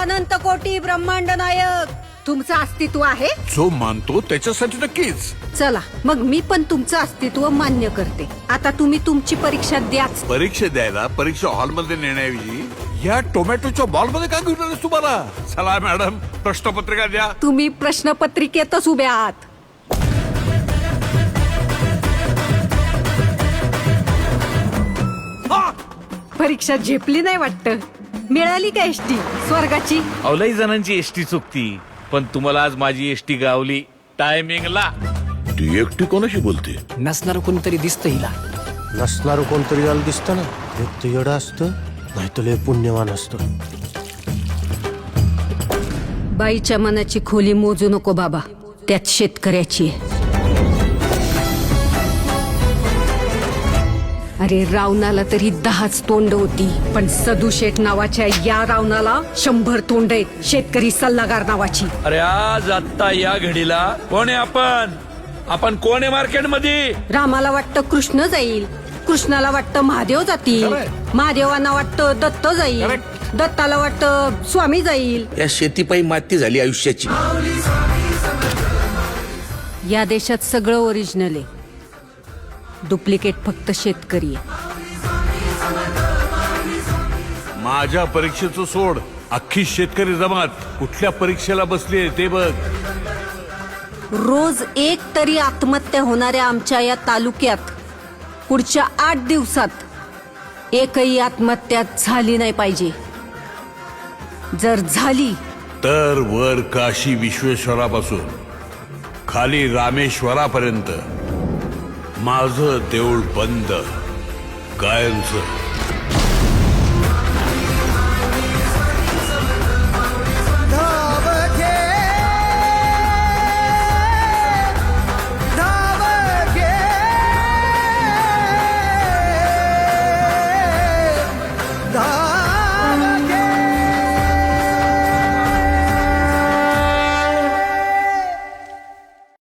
अनंत कोटी ब्रह्मांड नायक तुमचं अस्तित्व आहे. जो मानतो त्याच्यासाठी नक्कीच. चला मग मी पण तुमचं अस्तित्व मान्य करते. आता तुम्ही तुमची परीक्षा द्याच. परीक्षा द्यायला परीक्षा हॉलमध्ये नेण्याऐवजी या टोमॅटोच्या बॉलमध्ये का घेऊन आलेस तुम्हाला? चला मॅडम, प्रश्नपत्रिका द्या. तुम्ही प्रश्नपत्रिकेतच उभे आहात. परीक्षा झेपली नाही वाटत. मिळाली का एसटी स्वर्गाची? अवलाई जणांची एसटी चुकती, पण तुम्हाला आज माझी एसटी गावली टायमिंगला. ती एकटी कोणाशी बोलते? नसणार कोणतरी दिसतं हिला. नसणार कोणतरी याला दिसतं ना. एक तर येडं असतं, नाहीतर लय पुण्यवान असतं. बाईच्या मनाची खोली मोजू नको बाबा, त्यात शेतकऱ्याची आहे. अरे रावणाला तरी 10च तोंड होती, पण सदू शेठ नावाच्या या रावणाला 100 तोंड आहेत. शेतकरी सल्लागार नावाची. अरे आज आत्ता या घडीला कोण आहे आपण कोण आहे मार्केटमध्ये? रामाला वाटतं कृष्ण जाईल, कृष्णाला वाटतं महादेव जातील, महादेवांना वाटतं दत्त जाईल, दत्ताला वाटतं स्वामी जाईल. या शेतीपायी माती झाली आयुष्याची. या देशात सगळं ओरिजिनल आहे, डुप्लिकेट फक्त शेतकरी आहे. माझ्या परीक्षेचं सोड, अख्खी शेतकरी जमात कुठल्या परीक्षेला बसली ते बघ. रोज एक तरी आत्महत्या होणाऱ्या आमच्या या तालुक्यात पुढच्या 8 दिवसात एकही आत्महत्या झाली नाही पाहिजे. जर झाली तर वर काशी विश्वेश्वरापासून खाली रामेश्वरापर्यंत माझं देऊळ बंद कायमचं.